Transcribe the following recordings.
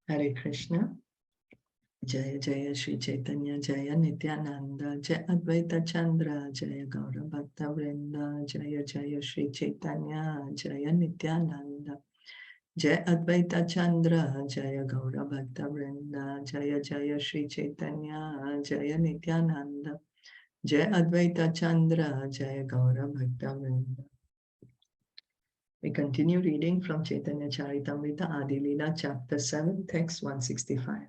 Hare Krishna. Jaya Jaya Shri Chaitanya Jaya Nityananda Jaya Advaita Chandra Jaya Gaura Bhakta Vrinda Jaya Jaya Shri Chaitanya Jaya Nityananda Jaya Advaita Chandra Jaya Gaura Bhakta Vrinda Jaya Jaya Shri Chaitanya Jaya Nityananda Jaya Advaita Chandra Jaya Gaura Bhakta Vrinda. We continue reading from Caitaniya Caritamta Adi Leela chapter 7 text 165.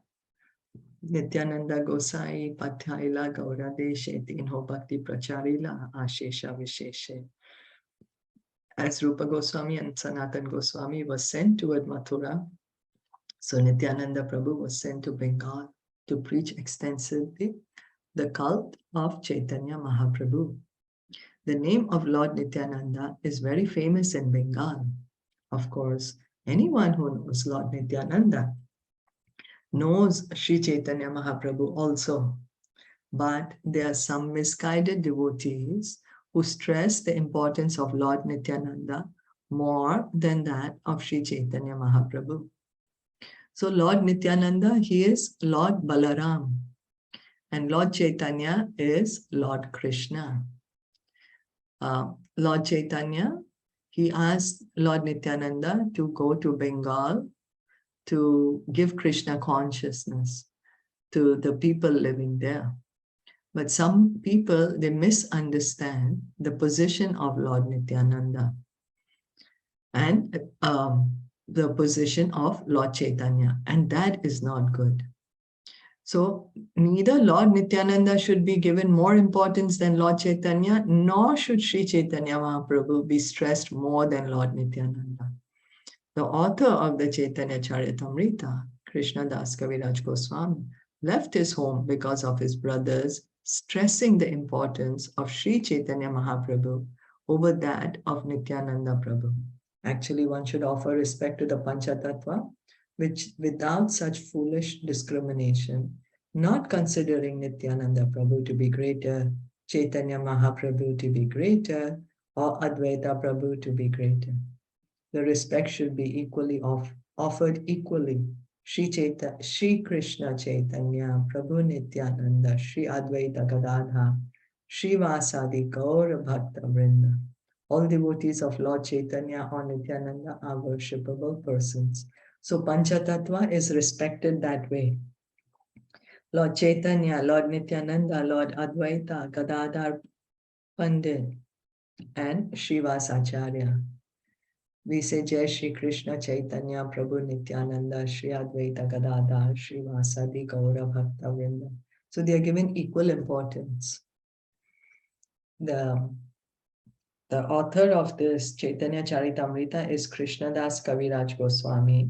Nityananda Gosai Pathaila Gaura Deshe Tinho Bhakti Pracharila Ashesha Visheshe. As Rupa Goswami and Sanatan Goswami was sent toward Mathura, so Nityananda Prabhu was sent to Bengal to preach extensively the cult of Chaitanya Mahaprabhu. The name of Lord Nityananda is very famous in Bengal. Of course, anyone who knows Lord Nityananda knows Sri Chaitanya Mahaprabhu also. But there are some misguided devotees who stress the importance of Lord Nityananda more than that of Sri Chaitanya Mahaprabhu. So Lord Nityananda, he is Lord Balaram, and Lord Chaitanya is Lord Krishna. Lord Chaitanya, he asked Lord Nityananda to go to Bengal to give Krishna consciousness to the people living there. But some people, they misunderstand the position of Lord Nityananda and the position of Lord Chaitanya, and that is not good. So neither Lord Nityananda should be given more importance than Lord Chaitanya, nor should Sri Chaitanya Mahaprabhu be stressed more than Lord Nityananda. The author of the Caitanya Caritamta, Krishna Das Kaviraj Goswami, left his home because of his brothers, stressing the importance of Sri Chaitanya Mahaprabhu over that of Nityananda Prabhu. Actually, one should offer respect to the Panchatattva, which without such foolish discrimination, not considering Nityananda Prabhu to be greater, Chaitanya Mahaprabhu to be greater, or Advaita Prabhu to be greater. The respect should be equally offered equally. Shri Krishna Chaitanya, Prabhu Nityananda, Shri Advaita Gadadha, Shri Vasadi Gaura Bhakta Vrinda. All devotees of Lord Chaitanya or Nityananda are worshipable persons. So Panchatattva is respected that way. Lord Chaitanya, Lord Nityananda, Lord Advaita, Gadadhar Pandit, and Srivasacharya. We say Jai Shri Krishna Chaitanya Prabhu Nityananda Shri Advaita Gadadhar Shri Vasadi Gaura Bhakta Vrinda. So they are given equal importance. The author of this Caitanya Caritamrita is Krishnadas Kaviraj Goswami.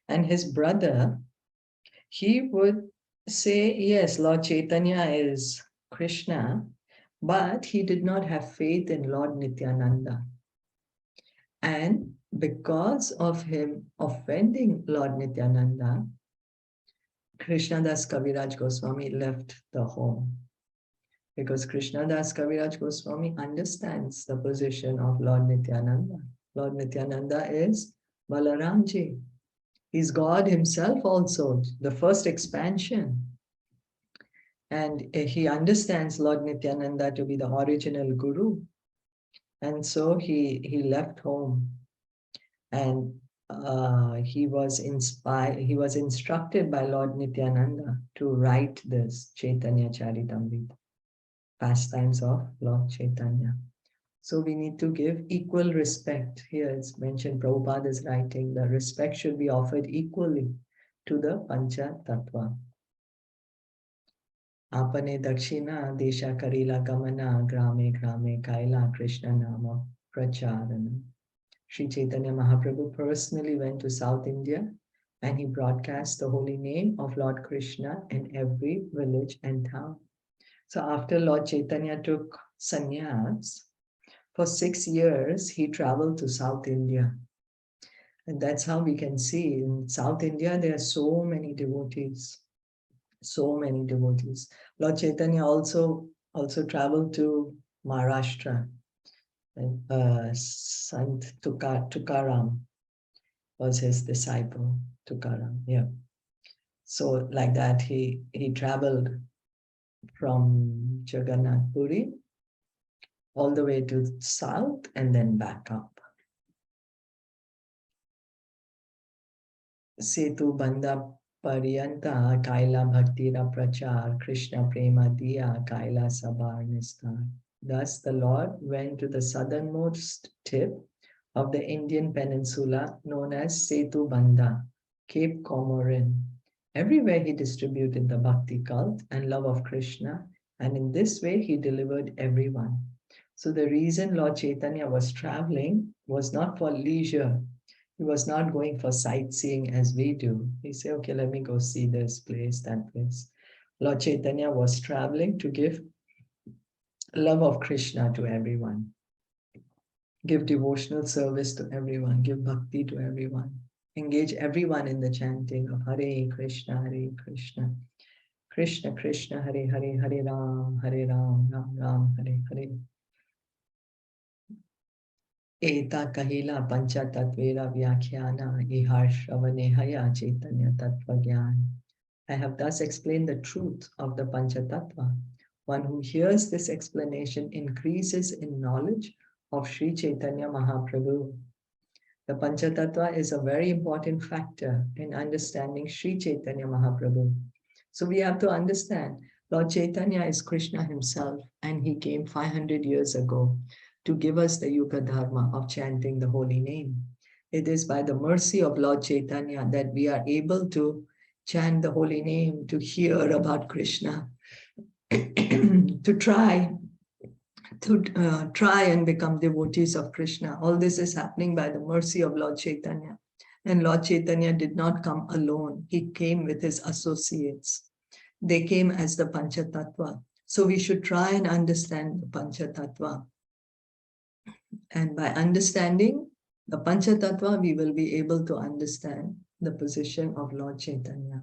And his brother, he would say, yes, Lord Chaitanya is Krishna, but he did not have faith in Lord Nityananda. And because of him offending Lord Nityananda, Krishnadas Kaviraj Goswami left the home. Because Krishnadas Kaviraj Goswami understands the position of Lord Nityananda. Lord Nityananda is Balaramji. He's God himself also, the first expansion. And he understands Lord Nityananda to be the original Guru. And so he left home, and he was instructed by Lord Nityananda to write this Caitanya Caritamrita, pastimes of Lord Chaitanya. So we need to give equal respect. Here it's mentioned, Prabhupada is writing, the respect should be offered equally to the Pancha Tattva. Apane Dakshina Desha Karila Gamana Grame Grame Kaila Krishna Nama Pracharana. Sri Chaitanya Mahaprabhu personally went to South India and he broadcast the holy name of Lord Krishna in every village and town. So after Lord Chaitanya took sannyas, for 6 years he traveled to South India. And that's how we can see in South India there are so many devotees. So many devotees. Lord Chaitanya also traveled to Maharashtra, Sant Tukaram. was his disciple, Tukaram. Yeah. So like that, he traveled from Jagannath Puri all the way to south and then back up. Setu Banda Pariyanta Kaila Bhaktira Prachar Krishna Prema Diya Kaila Sabar Nistar. Thus the Lord went to the southernmost tip of the Indian peninsula known as Setu Banda, Cape Comorin. Everywhere he distributed the bhakti cult and love of Krishna, and in this way he delivered everyone. So the reason Lord Chaitanya was traveling was not for leisure. He was not going for sightseeing as we do. He said, okay, let me go see this place, that place. Lord Chaitanya was traveling to give love of Krishna to everyone, give devotional service to everyone, give bhakti to everyone, engage everyone in the chanting of Hare Krishna, Krishna Krishna, Hare Hare, Hare Ram, Ram Ram, Hare Hare. Eta kahila pancha tatvera vyakhyana ihar shravanehaya chaitanya tattva gyan. I have thus explained the truth of the Pancha Tattva. One who hears this explanation increases in knowledge of Sri Chaitanya Mahaprabhu. The Pancha Tattva is a very important factor in understanding Sri Chaitanya Mahaprabhu. So we have to understand Lord Chaitanya is Krishna himself, and he came 500 years ago to give us the Yuga Dharma of chanting the holy name. It is by the mercy of Lord Chaitanya that we are able to chant the holy name, to hear about Krishna, to try and become devotees of Krishna. All this is happening by the mercy of Lord Chaitanya. And Lord Chaitanya did not come alone. He came with his associates. They came as the Pancha Tattva. So we should try and understand the Pancha Tattva. And by understanding the Pancha Tattva, we will be able to understand the position of Lord Chaitanya.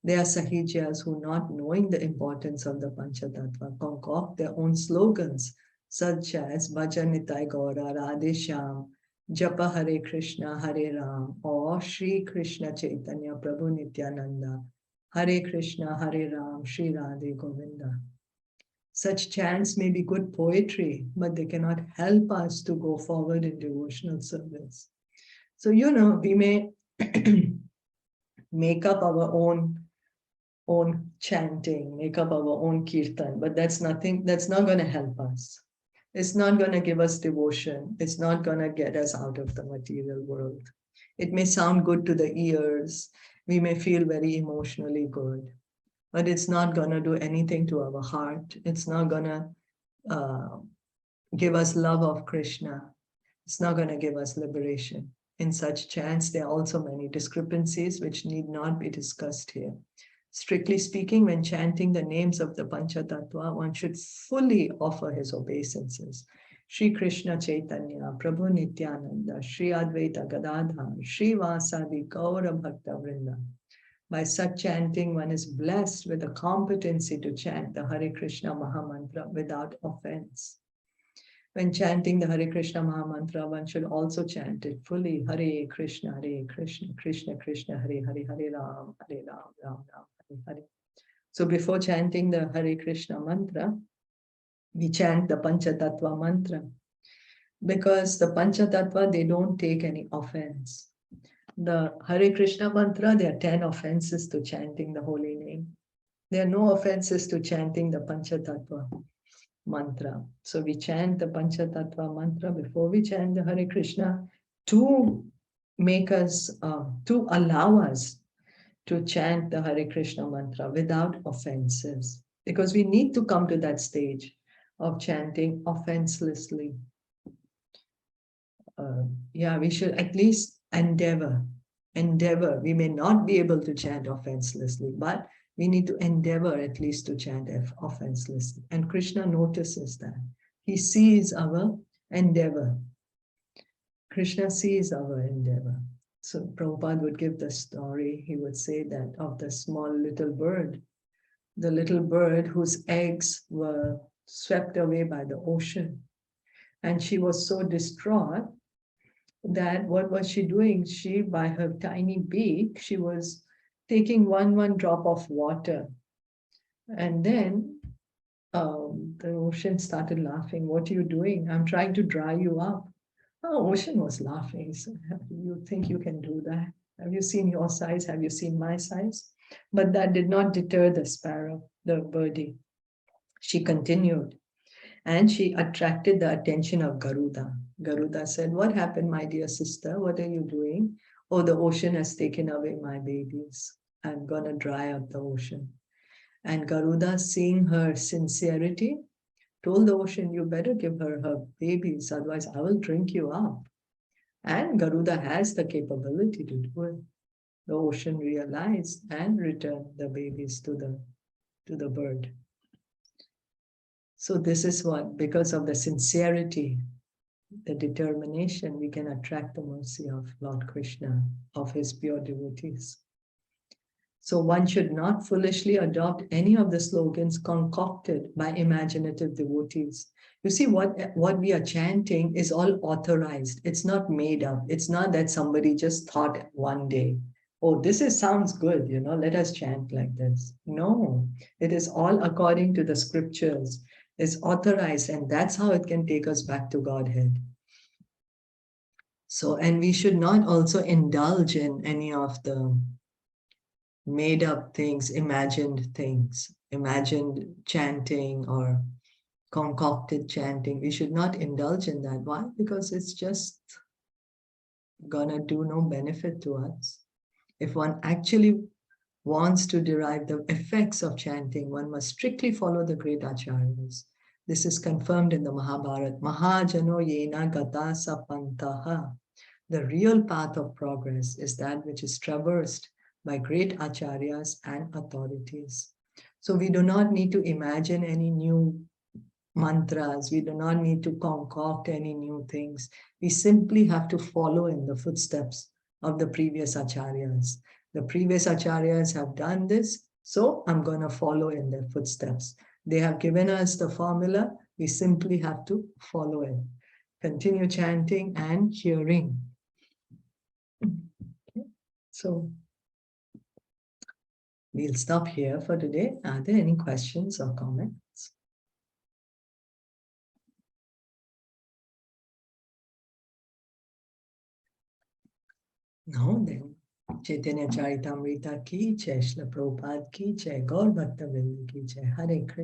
There are Sahijas who, not knowing the importance of the Pancha Tattva, concoct their own slogans, such as Bhajan Nitai Gaura, Radhe Shyam, Japa Hare Krishna, Hare Ram, or Shri Krishna Chaitanya Prabhu Nityananda, Hare Krishna, Hare Ram, Shri Radhe Govinda. Such chants may be good poetry, but they cannot help us to go forward in devotional service. So, we may make up our own chanting, make up our own kirtan, but that's not going to help us. It's not going to give us devotion. It's not going to get us out of the material world. It may sound good to the ears. We may feel very emotionally good, but it's not going to do anything to our heart. It's not going to give us love of Krishna. It's not going to give us liberation. In such chants, there are also many discrepancies which need not be discussed here. Strictly speaking, when chanting the names of the Pancha Tattva, one should fully offer his obeisances. Shri Krishna Chaitanya, Prabhu Nityananda, Shri Advaita Gadadhar, Shri Vasadi Gaura Bhakta Vrinda. By such chanting, one is blessed with the competency to chant the Hare Krishna Mahamantra without offense. When chanting the Hare Krishna Mahamantra, one should also chant it fully. Hare Krishna, Krishna Krishna, Hare Hare, Hare Ram, Ram Ram, Hare Hare. So before chanting the Hare Krishna mantra, we chant the Pancha Tattva mantra. Because the Pancha Tattva, they don't take any offense. The Hare Krishna mantra, there are 10 offenses to chanting the holy name. There are no offenses to chanting the Pancha Tattva mantra. So we chant the Pancha Tattva mantra before we chant the Hare Krishna to make us, to allow us to chant the Hare Krishna mantra without offenses. Because we need to come to that stage of chanting offenselessly. We should at least endeavor. We may not be able to chant offenselessly, but we need to endeavor at least to chant offenselessly. And Krishna notices that. He sees our endeavor. Krishna sees our endeavor. So Prabhupada would give the story. He would say that of the small little bird, the little bird whose eggs were swept away by the ocean. And she was so distraught that what was she doing? She, by her tiny beak, she was taking one drop of water. And then the ocean started laughing. What are you doing? I'm trying to dry you up. Oh, ocean was laughing. So, you think you can do that? Have you seen your size? Have you seen my size? But that did not deter the sparrow, the birdie. She continued and she attracted the attention of Garuda. Garuda said, "What happened, my dear sister? What are you doing?" "Oh, the ocean has taken away my babies. I'm going to dry up the ocean." And Garuda, seeing her sincerity, told the ocean, "You better give her her babies, otherwise I will drink you up." And Garuda has the capability to do it. The ocean realized and returned the babies to the bird. So this is what, because of the sincerity, the determination, we can attract the mercy of Lord Krishna, of his pure devotees. So one should not foolishly adopt any of the slogans concocted by imaginative devotees. You see, what we are chanting is all authorized. It's not made up. It's not that somebody just thought one day, "Oh, sounds good, let us chant like this." No, it is all according to the scriptures. It's authorized, and that's how it can take us back to Godhead. So, and we should not also indulge in any of the made up things, imagined chanting or concocted chanting. We should not indulge in that. Why? Because it's just gonna do no benefit to us. If one actually wants to derive the effects of chanting, one must strictly follow the great acharyas. This is confirmed in the Mahabharata. Mahajano yena gata sapantaha. The real path of progress is that which is traversed by great acharyas and authorities. So we do not need to imagine any new mantras. We do not need to concoct any new things. We simply have to follow in the footsteps of the previous acharyas. The previous acharyas have done this, so I'm going to follow in their footsteps. They have given us the formula. We simply have to follow it. Continue chanting and hearing. Okay. So we'll stop here for today. Are there any questions or comments? No, then. Caitanya Caritamta ki jai, Srila Prabhupada ki jai, Gaur Bhakta Vrinda ki jai. Hare Krishna.